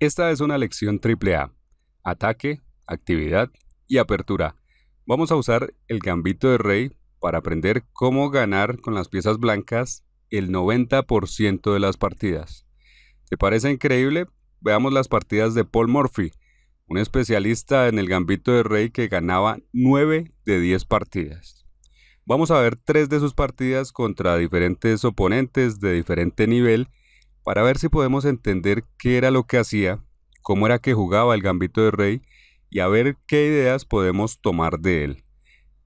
Esta es una lección triple A: ataque, actividad y apertura. Vamos a usar el gambito de rey para aprender cómo ganar con las piezas blancas el 90% de las partidas. ¿Te parece increíble? Veamos las partidas de Paul Morphy, un especialista en el gambito de rey que ganaba 9 de 10 partidas. Vamos a ver 3 de sus partidas contra diferentes oponentes de diferente nivel para ver si podemos entender qué era lo que hacía, cómo era que jugaba el gambito de rey y a ver qué ideas podemos tomar de él.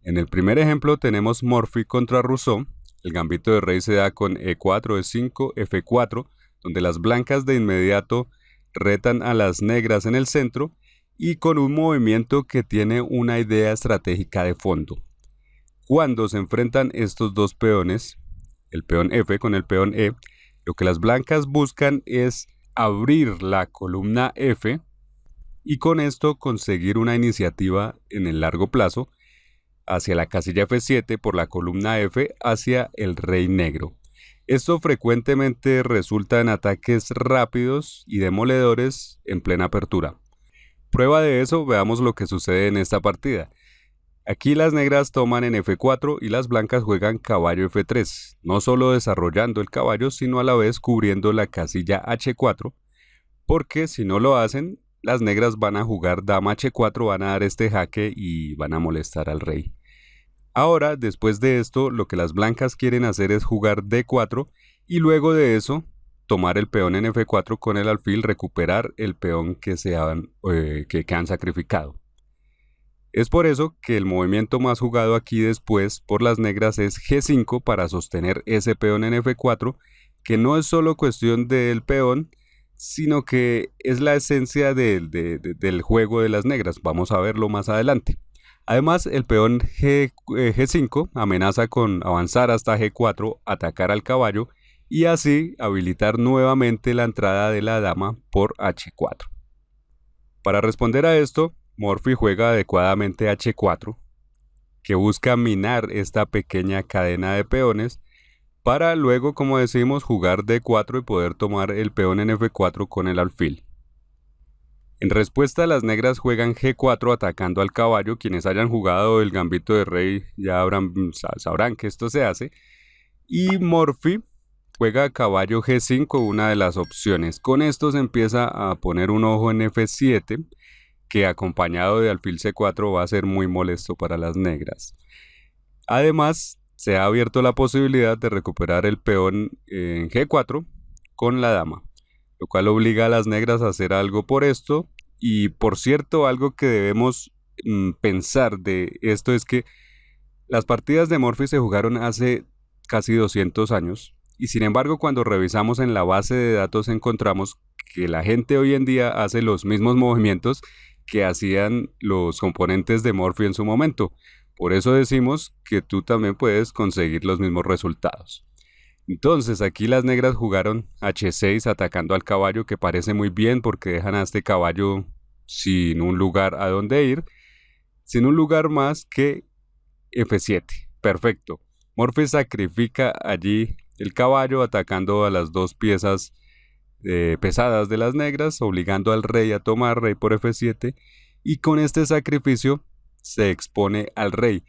En el primer ejemplo tenemos Morphy contra Rousseau. El gambito de rey se da con E4, E5, F4, donde las blancas de inmediato retan a las negras en el centro y con un movimiento que tiene una idea estratégica de fondo. Cuando se enfrentan estos dos peones, el peón F con el peón E, lo que las blancas buscan es abrir la columna F y con esto conseguir una iniciativa en el largo plazo hacia la casilla F7 por la columna F hacia el rey negro. Esto frecuentemente resulta en ataques rápidos y demoledores en plena apertura. Prueba de eso, veamos lo que sucede en esta partida. Aquí las negras toman en F4 y las blancas juegan caballo F3, no solo desarrollando el caballo, sino a la vez cubriendo la casilla H4, porque si no lo hacen, las negras van a jugar dama H4, van a dar este jaque y van a molestar al rey. Ahora, después de esto, lo que las blancas quieren hacer es jugar D4 y luego de eso, tomar el peón en F4 con el alfil, recuperar el peón que han sacrificado. Es por eso que el movimiento más jugado aquí después por las negras es G5 para sostener ese peón en F4, que no es solo cuestión del peón, sino que es la esencia del juego de las negras. Vamos a verlo más adelante. Además, el peón G5 amenaza con avanzar hasta G4, atacar al caballo y así habilitar nuevamente la entrada de la dama por H4. Para responder a esto, Morphy juega adecuadamente H4, que busca minar esta pequeña cadena de peones, para luego, como decimos, jugar D4 y poder tomar el peón en F4 con el alfil. En respuesta, las negras juegan G4 atacando al caballo. Quienes hayan jugado el gambito de rey ya sabrán que esto se hace. Y Morphy juega caballo G5, una de las opciones. Con esto se empieza a poner un ojo en F7, que acompañado de alfil C4 va a ser muy molesto para las negras. Además, se ha abierto la posibilidad de recuperar el peón en G4 con la dama, lo cual obliga a las negras a hacer algo por esto. Y por cierto, algo que debemos pensar de esto es que las partidas de Morphy se jugaron hace casi 200 años y sin embargo cuando revisamos en la base de datos encontramos que la gente hoy en día hace los mismos movimientos que hacían los componentes de Morphy en su momento. Por eso decimos que tú también puedes conseguir los mismos resultados. Entonces aquí las negras jugaron H6 atacando al caballo, que parece muy bien porque dejan a este caballo sin un lugar a donde ir, sin un lugar más que F7. Perfecto. Morphy sacrifica allí el caballo atacando a las dos piezas pesadas de las negras, obligando al rey a tomar rey por F7 y con este sacrificio se expone al rey.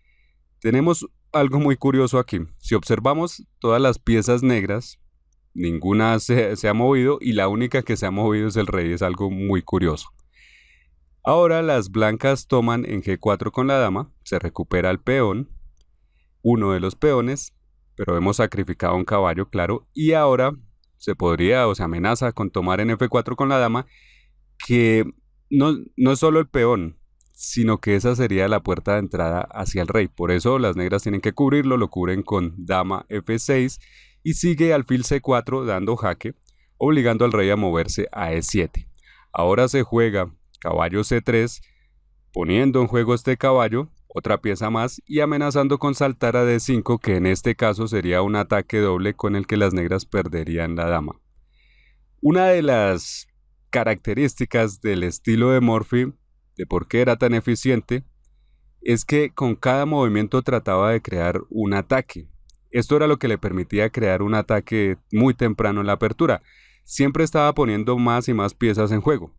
Tenemos algo muy curioso aquí. Si observamos todas las piezas negras, ninguna se ha movido y la única que se ha movido es el rey. Es algo muy curioso. Ahora las blancas toman en G4 con la dama, se recupera el peón, uno de los peones, pero hemos sacrificado un caballo, claro, y ahora se podría o se amenaza con tomar en F4 con la dama, que no es solo el peón, sino que esa sería la puerta de entrada hacia el rey. Por eso las negras tienen que cubrirlo, lo cubren con dama F6 y sigue alfil C4 dando jaque, obligando al rey a moverse a E7. Ahora se juega caballo C3, poniendo en juego este caballo, otra pieza más, y amenazando con saltar a D5, que en este caso sería un ataque doble con el que las negras perderían la dama. Una de las características del estilo de Morphy, de por qué era tan eficiente, es que con cada movimiento trataba de crear un ataque. Esto era lo que le permitía crear un ataque muy temprano en la apertura. siempre estaba poniendo más y más piezas en juego.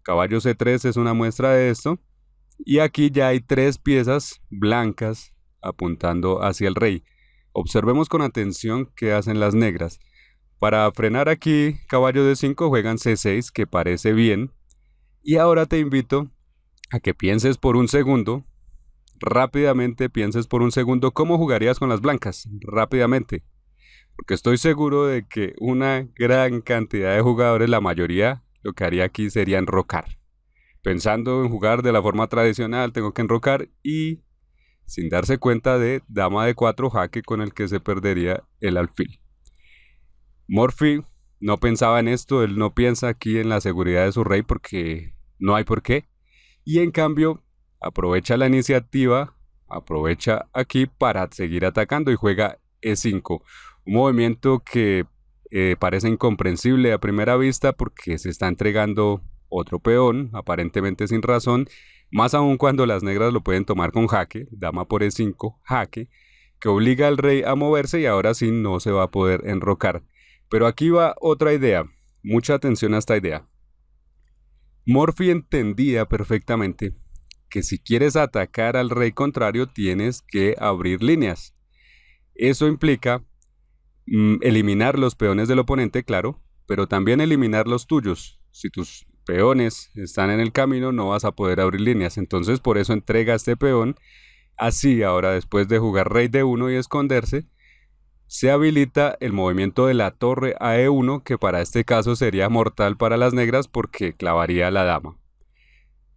Caballo C3 es una muestra de esto, y aquí ya hay 3 piezas blancas apuntando hacia el rey. Observemos con atención qué hacen las negras. Para frenar aquí, caballo D5 juegan C6, que parece bien. Y ahora te invito a que pienses por un segundo, rápidamente pienses por un segundo cómo jugarías con las blancas, rápidamente. Porque estoy seguro de que una gran cantidad de jugadores, la mayoría, lo que haría aquí sería enrocar. Pensando en jugar de la forma tradicional, tengo que enrocar y sin darse cuenta de dama de 4 jaque con el que se perdería el alfil. Morphy no pensaba en esto, él no piensa aquí en la seguridad de su rey porque no hay por qué. Y en cambio, aprovecha la iniciativa, aprovecha aquí para seguir atacando y juega E5. Un movimiento que parece incomprensible a primera vista porque se está entregando otro peón, aparentemente sin razón, más aún cuando las negras lo pueden tomar con jaque, dama por E5, jaque, que obliga al rey a moverse y ahora sí no se va a poder enrocar. Pero aquí va otra idea, mucha atención a esta idea. Morphy entendía perfectamente que si quieres atacar al rey contrario tienes que abrir líneas. Eso implica eliminar los peones del oponente, claro, pero también eliminar los tuyos. Si tus peones están en el camino no vas a poder abrir líneas, entonces por eso entrega este peón. Así ahora, después de jugar rey D1 y esconderse, se habilita el movimiento de la torre a E1, que para este caso sería mortal para las negras porque clavaría a la dama.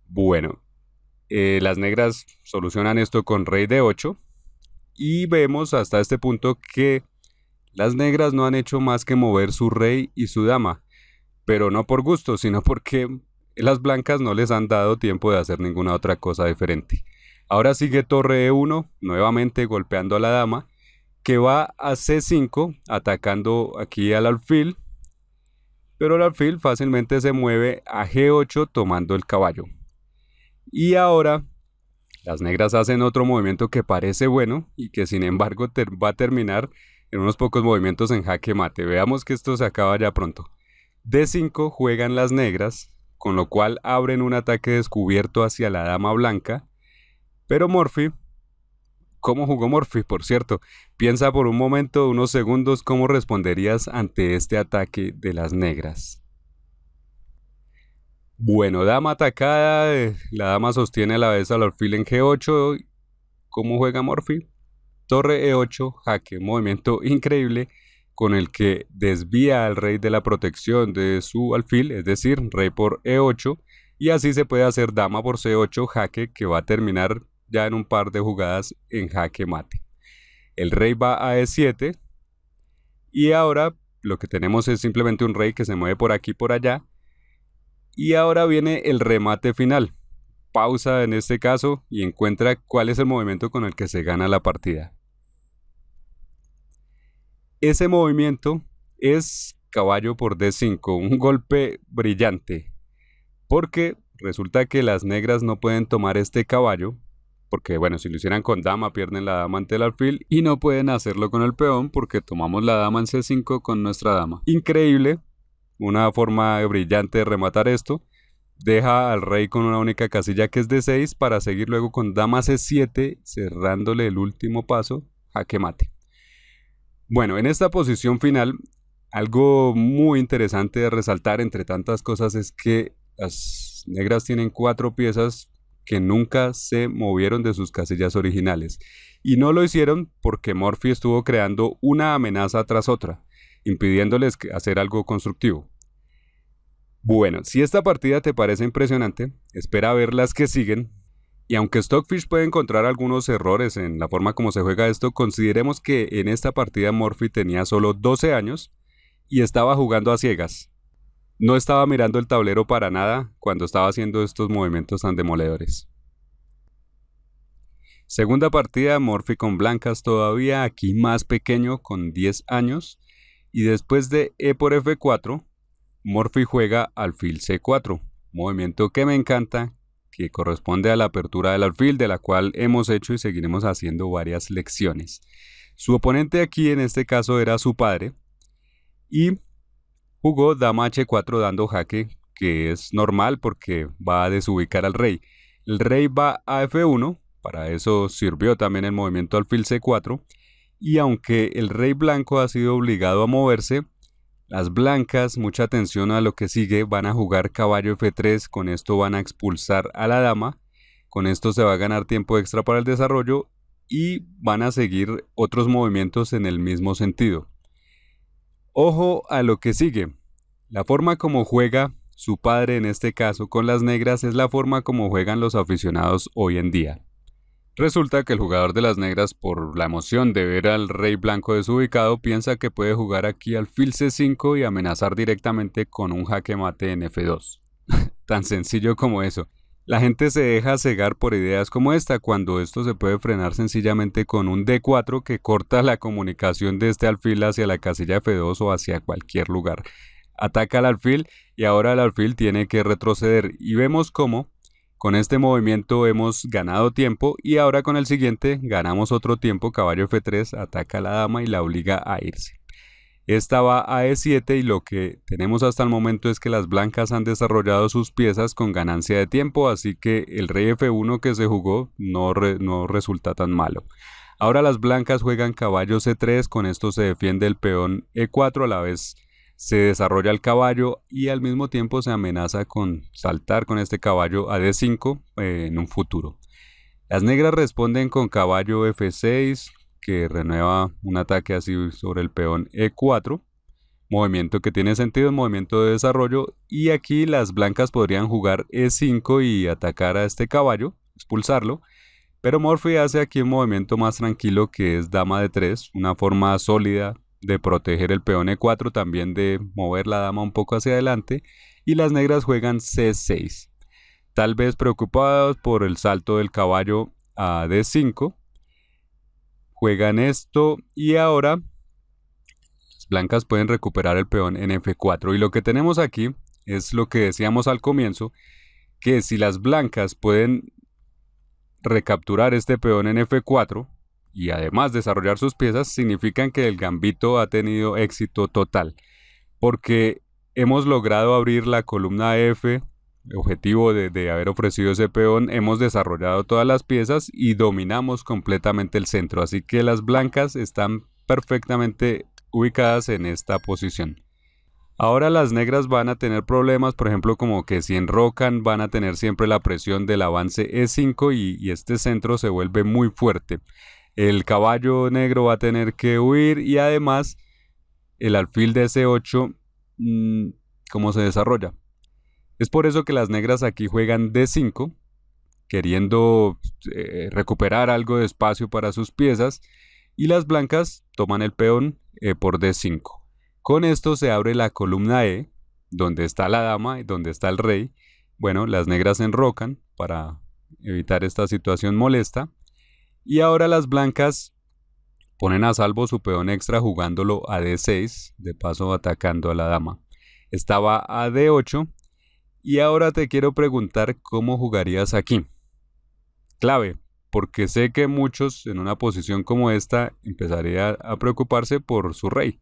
Bueno, las negras solucionan esto con rey D8 y vemos hasta este punto que las negras no han hecho más que mover su rey y su dama, pero no por gusto, sino porque las blancas no les han dado tiempo de hacer ninguna otra cosa diferente. Ahora sigue torre E1, nuevamente golpeando a la dama, que va a C5, atacando aquí al alfil, pero el alfil fácilmente se mueve a G8 tomando el caballo. Y ahora las negras hacen otro movimiento que parece bueno y que sin embargo va a terminar en unos pocos movimientos en jaque mate. Veamos que esto se acaba ya pronto. D5 juegan las negras, con lo cual abren un ataque descubierto hacia la dama blanca, pero Morphy, ¿cómo jugó Morphy? Por cierto, piensa por un momento, unos segundos, cómo responderías ante este ataque de las negras. Bueno, dama atacada, la dama sostiene a la vez al alfil en G8. ¿Cómo juega Morphy? Torre E8, jaque, movimiento increíble con el que desvía al rey de la protección de su alfil, es decir, rey por E8, y así se puede hacer dama por C8, jaque, que va a terminar ya en un par de jugadas en jaque mate. El rey va a E7 y ahora lo que tenemos es simplemente un rey que se mueve por aquí y por allá. Y ahora viene el remate final. Pausa en este caso y encuentra cuál es el movimiento con el que se gana la partida. Ese movimiento es caballo por D5, un golpe brillante, porque resulta que las negras no pueden tomar este caballo, porque bueno, si lo hicieran con dama pierden la dama ante el alfil y no pueden hacerlo con el peón porque tomamos la dama en C5 con nuestra dama. Increíble, una forma brillante de rematar esto. Deja al rey con una única casilla que es D6 para seguir luego con dama C7 cerrándole el último paso, jaque mate. Bueno, en esta posición final, algo muy interesante de resaltar entre tantas cosas es que las negras tienen 4 piezas que nunca se movieron de sus casillas originales. Y no lo hicieron porque Morphy estuvo creando una amenaza tras otra, impidiéndoles hacer algo constructivo. Bueno, si esta partida te parece impresionante, espera a ver las que siguen. Y aunque Stockfish puede encontrar algunos errores en la forma como se juega esto, consideremos que en esta partida Morphy tenía solo 12 años y estaba jugando a ciegas. No estaba mirando el tablero para nada cuando estaba haciendo estos movimientos tan demoledores. Segunda partida, Morphy con blancas todavía, aquí más pequeño, con 10 años. Y después de E por F4, Morphy juega alfil C4, movimiento que me encanta, que corresponde a la apertura del alfil, de la cual hemos hecho y seguiremos haciendo varias lecciones. Su oponente aquí en este caso era su padre y jugó dama H4 dando jaque, que es normal porque va a desubicar al rey. El rey va a F1, para eso sirvió también el movimiento alfil C4, y aunque el rey blanco ha sido obligado a moverse, las blancas, mucha atención a lo que sigue, van a jugar caballo F3, con esto van a expulsar a la dama, con esto se va a ganar tiempo extra para el desarrollo y van a seguir otros movimientos en el mismo sentido. Ojo a lo que sigue. La forma como juega su padre en este caso con las negras es la forma como juegan los aficionados hoy en día. Resulta que el jugador de las negras, por la emoción de ver al rey blanco desubicado, piensa que puede jugar aquí alfil C5 y amenazar directamente con un jaque mate en F2. Tan sencillo como eso. La gente se deja cegar por ideas como esta, cuando esto se puede frenar sencillamente con un D4 que corta la comunicación de este alfil hacia la casilla F2 o hacia cualquier lugar. Ataca al alfil y ahora el alfil tiene que retroceder y vemos cómo con este movimiento hemos ganado tiempo y ahora con el siguiente ganamos otro tiempo. Caballo F3 ataca a la dama y la obliga a irse. Esta va a E7 y lo que tenemos hasta el momento es que las blancas han desarrollado sus piezas con ganancia de tiempo, así que el rey F1 que se jugó no resulta tan malo. Ahora las blancas juegan caballo C3, con esto se defiende el peón E4, a la vez se desarrolla el caballo y al mismo tiempo se amenaza con saltar con este caballo a D5 en un futuro. Las negras responden con caballo F6, que renueva un ataque así sobre el peón E4, movimiento que tiene sentido, movimiento de desarrollo, y aquí las blancas podrían jugar E5 y atacar a este caballo, expulsarlo, pero Morphy hace aquí un movimiento más tranquilo que es dama D3, una forma sólida de proteger el peón E4, también de mover la dama un poco hacia adelante, y las negras juegan C6, tal vez preocupados por el salto del caballo a D5, juegan esto y ahora las blancas pueden recuperar el peón en F4. Y lo que tenemos aquí es lo que decíamos al comienzo, que si las blancas pueden recapturar este peón en F4 y además desarrollar sus piezas, significan que el gambito ha tenido éxito total, porque hemos logrado abrir la columna F, objetivo de haber ofrecido ese peón, hemos desarrollado todas las piezas y dominamos completamente el centro, así que las blancas están perfectamente ubicadas en esta posición. Ahora las negras van a tener problemas, por ejemplo, como que si enrocan van a tener siempre la presión del avance E5 y este centro se vuelve muy fuerte. El caballo negro va a tener que huir y además el alfil de C8, ¿cómo se desarrolla? Es por eso que las negras aquí juegan D5, queriendo recuperar algo de espacio para sus piezas, y las blancas toman el peón por D5. Con esto se abre la columna E, donde está la dama y donde está el rey. Bueno, las negras enrocan para evitar esta situación molesta, y ahora las blancas ponen a salvo su peón extra jugándolo a D6, de paso atacando a la dama. Estaba a D8. Y ahora te quiero preguntar cómo jugarías aquí. Clave, porque sé que muchos en una posición como esta empezarían a preocuparse por su rey.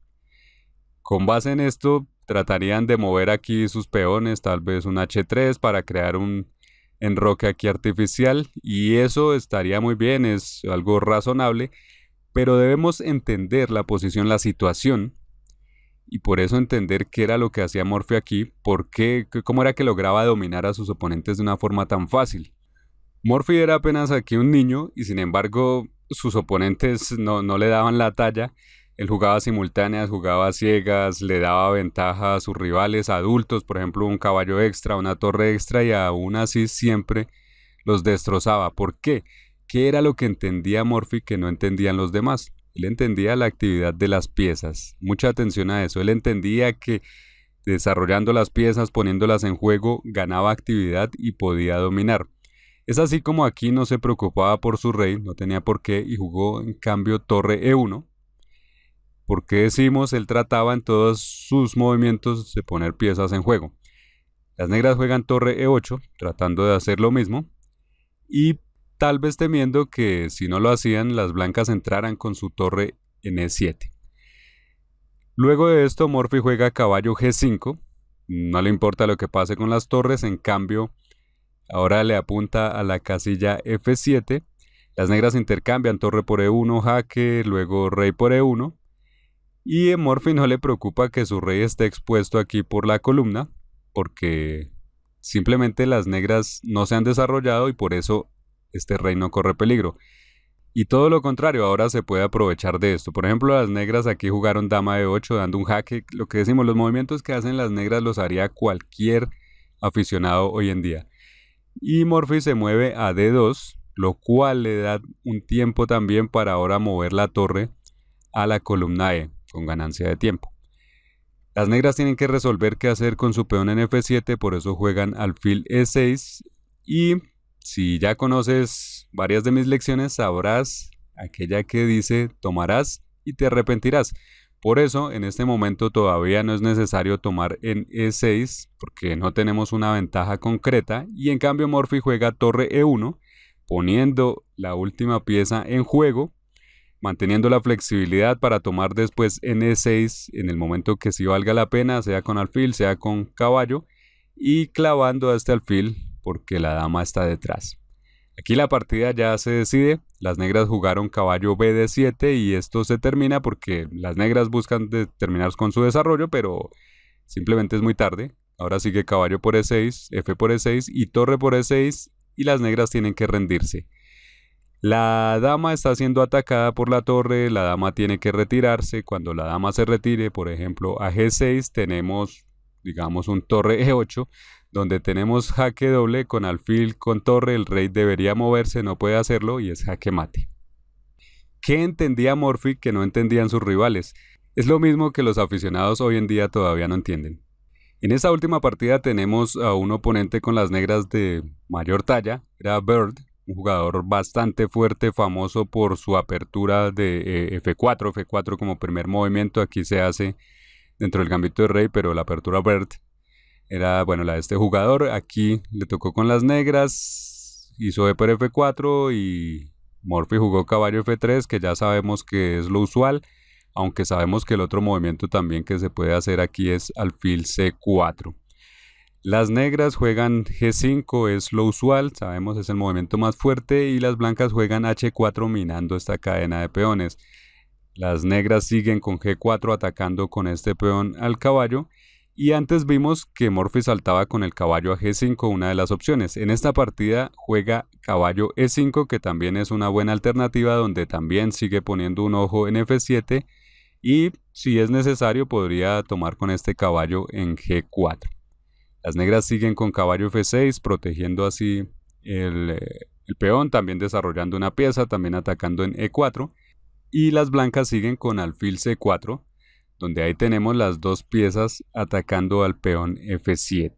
Con base en esto, tratarían de mover aquí sus peones, tal vez un H3 para crear un enroque aquí artificial, y eso estaría muy bien, es algo razonable, pero debemos entender la posición, la situación, y por eso entender qué era lo que hacía Morphy aquí, cómo era que lograba dominar a sus oponentes de una forma tan fácil. Morphy era apenas aquí un niño y sin embargo sus oponentes no le daban la talla. Él jugaba simultáneas, jugaba ciegas, le daba ventaja a sus rivales adultos, por ejemplo un caballo extra, una torre extra, y aún así siempre los destrozaba. ¿Por qué? ¿Qué era lo que entendía Morphy que no entendían los demás? Él entendía la actividad de las piezas. Mucha atención a eso. Él entendía que desarrollando las piezas, poniéndolas en juego, ganaba actividad y podía dominar. Es así como aquí no se preocupaba por su rey, no tenía por qué, y jugó en cambio torre E1. Porque decimos, él trataba en todos sus movimientos de poner piezas en juego. Las negras juegan torre E8, tratando de hacer lo mismo, y tal vez temiendo que si no lo hacían, las blancas entraran con su torre en E7. Luego de esto, Morphy juega caballo G5. No le importa lo que pase con las torres, en cambio, ahora le apunta a la casilla F7. Las negras intercambian torre por E1, jaque, luego rey por E1. Y a Morphy no le preocupa que su rey esté expuesto aquí por la columna, porque simplemente las negras no se han desarrollado y por eso este rey no corre peligro. Y todo lo contrario, ahora se puede aprovechar de esto. Por ejemplo, las negras aquí jugaron dama E8 dando un jaque. Lo que decimos, los movimientos que hacen las negras los haría cualquier aficionado hoy en día. Y Morphy se mueve a D2, lo cual le da un tiempo también para ahora mover la torre a la columna E, con ganancia de tiempo. Las negras tienen que resolver qué hacer con su peón en F7, por eso juegan alfil E6. Y si ya conoces varias de mis lecciones, sabrás aquella que dice tomarás y te arrepentirás. Por eso, en este momento todavía no es necesario tomar en E6, porque no tenemos una ventaja concreta, y en cambio Morphy juega torre E1, poniendo la última pieza en juego, manteniendo la flexibilidad para tomar después en E6 en el momento que sí valga la pena, sea con alfil, sea con caballo, y clavando a este alfil porque la dama está detrás. Aquí la partida ya se decide, las negras jugaron caballo BD7 y esto se termina porque las negras buscan terminar con su desarrollo, pero simplemente es muy tarde. Ahora sigue caballo por E6, F por E6 y torre por E6 y las negras tienen que rendirse. La dama está siendo atacada por la torre, la dama tiene que retirarse. Cuando la dama se retire, por ejemplo, a G6 tenemos, digamos, un torre E8, donde tenemos jaque doble con alfil, con torre, el rey debería moverse, no puede hacerlo y es jaque mate. ¿Qué entendía Morphy que no entendían sus rivales? Es lo mismo que los aficionados hoy en día todavía no entienden. En esta última partida tenemos a un oponente con las negras de mayor talla, era Bird, un jugador bastante fuerte, famoso por su apertura de F4, F4 como primer movimiento, aquí se hace dentro del gambito de rey, pero la apertura Bird era, bueno, la de este jugador. Aquí le tocó con las negras, hizo E por F4 y Morphy jugó caballo F3, que ya sabemos que es lo usual, aunque sabemos que el otro movimiento también que se puede hacer aquí es alfil C4. Las negras juegan G5, es lo usual, sabemos es el movimiento más fuerte, y las blancas juegan H4 minando esta cadena de peones. Las negras siguen con G4 atacando con este peón al caballo, y antes vimos que Morphy saltaba con el caballo a G5, una de las opciones. En esta partida juega caballo E5, que también es una buena alternativa, donde también sigue poniendo un ojo en F7, y si es necesario podría tomar con este caballo en G4. Las negras siguen con caballo F6, protegiendo así el peón, también desarrollando una pieza, también atacando en E4. Y las blancas siguen con alfil C4, donde ahí tenemos las dos piezas atacando al peón F7.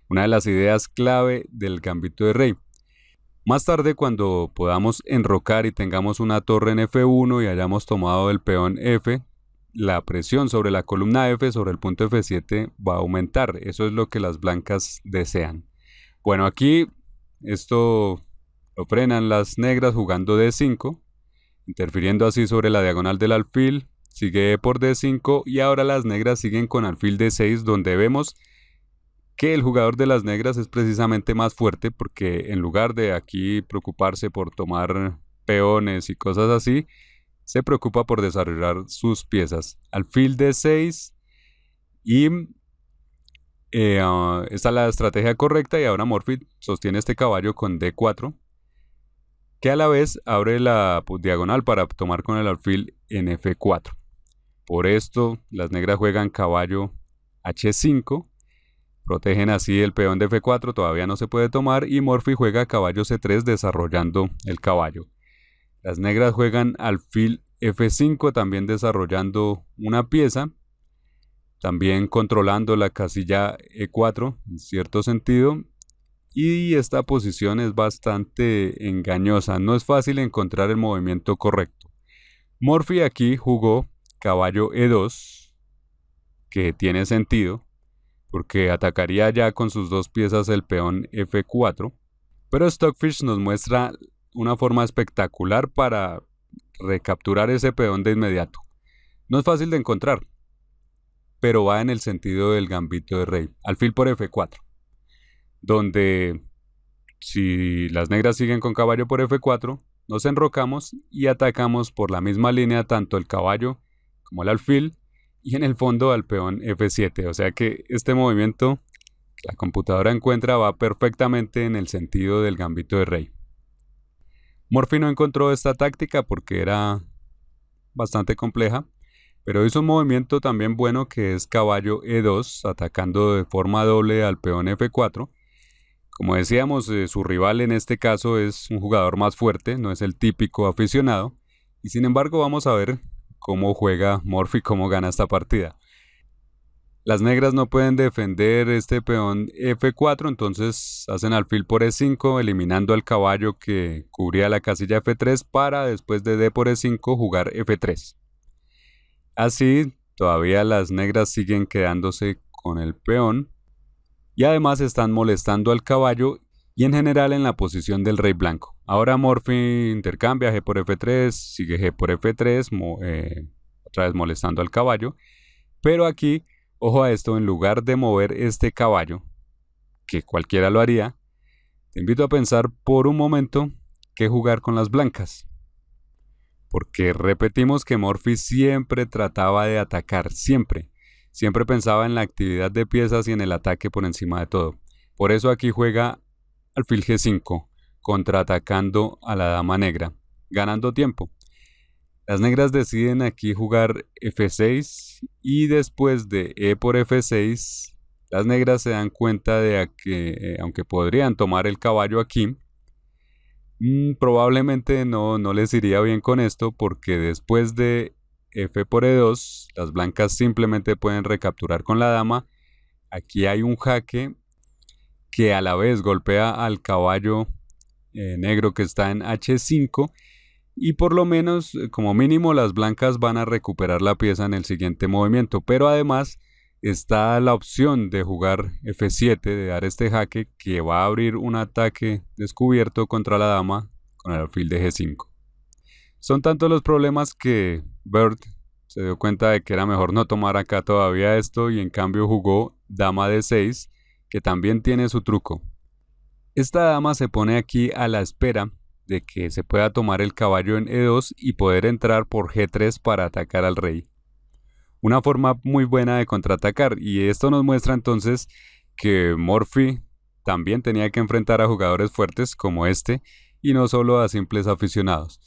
Una de las ideas clave del gambito de rey. Más tarde, cuando podamos enrocar y tengamos una torre en F1 y hayamos tomado el peón F, la presión sobre la columna F, sobre el punto F7, va a aumentar. Eso es lo que las blancas desean. Bueno, aquí esto lo frenan las negras jugando D5, interfiriendo así sobre la diagonal del alfil. Sigue E por D5 y ahora las negras siguen con alfil D6, donde vemos que el jugador de las negras es precisamente más fuerte, porque en lugar de aquí preocuparse por tomar peones y cosas así, se preocupa por desarrollar sus piezas. Alfil D6 y esta es la estrategia correcta, y ahora Morphy sostiene este caballo con D4, que a la vez abre la diagonal para tomar con el alfil en F4. Por esto las negras juegan caballo H5, protegen así el peón de F4, todavía no se puede tomar, y Morphy juega caballo C3 desarrollando el caballo. Las negras juegan alfil F5, también desarrollando una pieza, también controlando la casilla E4 en cierto sentido, y esta posición es bastante engañosa, no es fácil encontrar el movimiento correcto. Morphy aquí jugó caballo E2, que tiene sentido, porque atacaría ya con sus dos piezas el peón F4, pero Stockfish nos muestra una forma espectacular para recapturar ese peón de inmediato. No es fácil de encontrar. pero va en el sentido del gambito de rey. Alfil por F4, donde si las negras siguen con caballo por F4, nos enrocamos y atacamos por la misma línea tanto el caballo como el alfil y en el fondo al peón F7. O sea que este movimiento que la computadora encuentra va perfectamente en el sentido del gambito de rey. Morphy no encontró esta táctica porque era bastante compleja, pero hizo un movimiento también bueno que es caballo E2, atacando de forma doble al peón F4. Como decíamos, su rival en este caso es un jugador más fuerte, no es el típico aficionado, y sin embargo vamos a ver cómo juega Morphy, cómo gana esta partida. Las negras no pueden defender este peón F4, entonces hacen alfil por E5, eliminando al caballo que cubría la casilla F3 para después de D por E5 jugar F3. Así, todavía las negras siguen quedándose con el peón y además están molestando al caballo y en general en la posición del rey blanco. Ahora Morphy intercambia G por F3, sigue G por F3, otra vez molestando al caballo, pero aquí, ojo a esto, en lugar de mover este caballo, que cualquiera lo haría, te invito a pensar por un momento qué jugar con las blancas. Porque repetimos que Morphy siempre trataba de atacar, siempre pensaba en la actividad de piezas y en el ataque por encima de todo. Por eso aquí juega alfil G5, contraatacando a la dama negra, ganando tiempo. Las negras deciden aquí jugar F6 y después de E por F6, las negras se dan cuenta de que aunque podrían tomar el caballo aquí, probablemente no les iría bien con esto porque después de F por E2, las blancas simplemente pueden recapturar con la dama. Aquí hay un jaque que a la vez golpea al caballo negro que está en H5 y por lo menos, como mínimo, las blancas van a recuperar la pieza en el siguiente movimiento, pero además está la opción de jugar F7, de dar este jaque que va a abrir un ataque descubierto contra la dama con el alfil de G5. Son tantos los problemas que Bird se dio cuenta de que era mejor no tomar acá todavía esto y en cambio jugó dama D6, que también tiene su truco. Esta dama se pone aquí a la espera de que se pueda tomar el caballo en E2 y poder entrar por G3 para atacar al rey. Una forma muy buena de contraatacar, y esto nos muestra entonces que Morphy también tenía que enfrentar a jugadores fuertes como este y no solo a simples aficionados.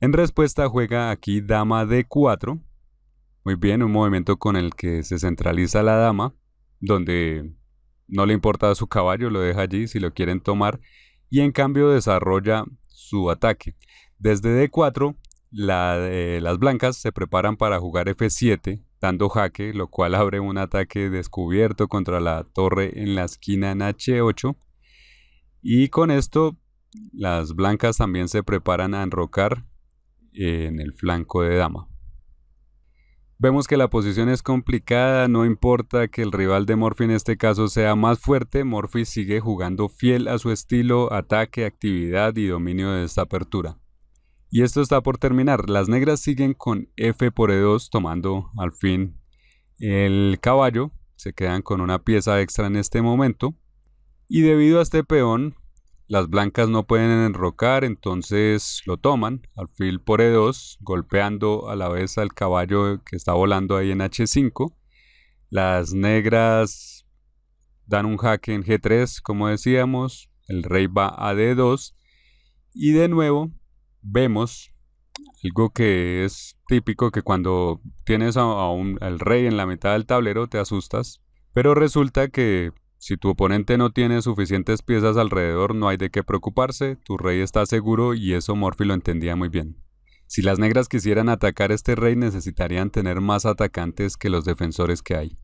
En respuesta juega aquí dama D4, muy bien, un movimiento con el que se centraliza la dama, donde no le importa a su caballo, lo deja allí si lo quieren tomar, y en cambio desarrolla su ataque. Desde D4, las blancas se preparan para jugar F7, dando jaque, lo cual abre un ataque descubierto contra la torre en la esquina en H8. Y con esto, las blancas también se preparan a enrocar en el flanco de dama. Vemos que la posición es complicada, no importa que el rival de Morphy en este caso sea más fuerte, Morphy sigue jugando fiel a su estilo, ataque, actividad y dominio de esta apertura. Y esto está por terminar, las negras siguen con F por E2 tomando al fin el caballo, se quedan con una pieza extra en este momento y debido a este peón las blancas no pueden enrocar, entonces lo toman, alfil por E2, golpeando a la vez al caballo que está volando ahí en H5. Las negras dan un jaque en G3, como decíamos, el rey va a D2 y de nuevo vemos algo que es típico, que cuando tienes al rey en la mitad del tablero te asustas, pero resulta que si tu oponente no tiene suficientes piezas alrededor, no hay de qué preocuparse, tu rey está seguro y eso Morphy lo entendía muy bien. Si las negras quisieran atacar este rey, necesitarían tener más atacantes que los defensores que hay.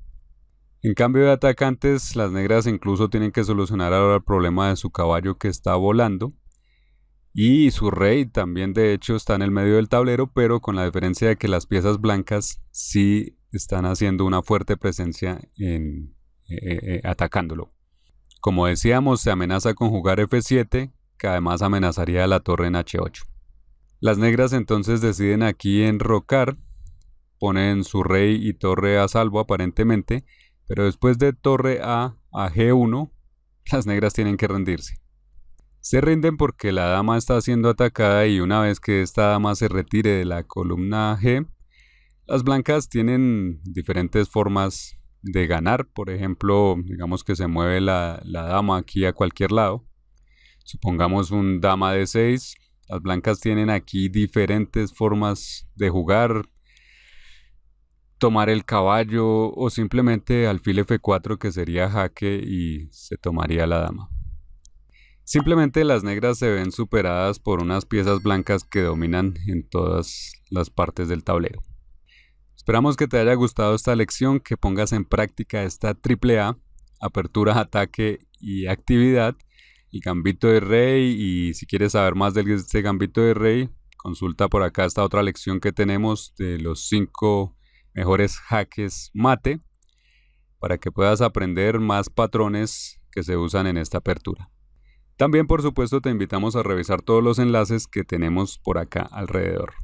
En cambio de atacantes, las negras incluso tienen que solucionar ahora el problema de su caballo que está volando. Y su rey también de hecho está en el medio del tablero, pero con la diferencia de que las piezas blancas sí están haciendo una fuerte presencia atacándolo. Como decíamos, se amenaza con jugar F7, que además amenazaría a la torre en H8. Las negras entonces deciden aquí enrocar ponen su rey y torre a salvo aparentemente, pero después de torre a G1, las negras tienen que rendirse. Se rinden porque la dama está siendo atacada y una vez que esta dama se retire de la columna G, las blancas tienen diferentes formas de ganar. Por ejemplo, digamos que se mueve la dama aquí a cualquier lado. Supongamos un dama de 6. Las blancas tienen aquí diferentes formas de jugar. Tomar el caballo o simplemente alfil F4, que sería jaque y se tomaría la dama. Simplemente las negras se ven superadas por unas piezas blancas que dominan en todas las partes del tablero. Esperamos que te haya gustado esta lección, que pongas en práctica esta triple A: apertura, ataque y actividad, el gambito de rey. Y si quieres saber más de este gambito de rey, consulta por acá esta otra lección que tenemos de los 5 mejores jaques mate, para que puedas aprender más patrones que se usan en esta apertura. También, por supuesto, te invitamos a revisar todos los enlaces que tenemos por acá alrededor.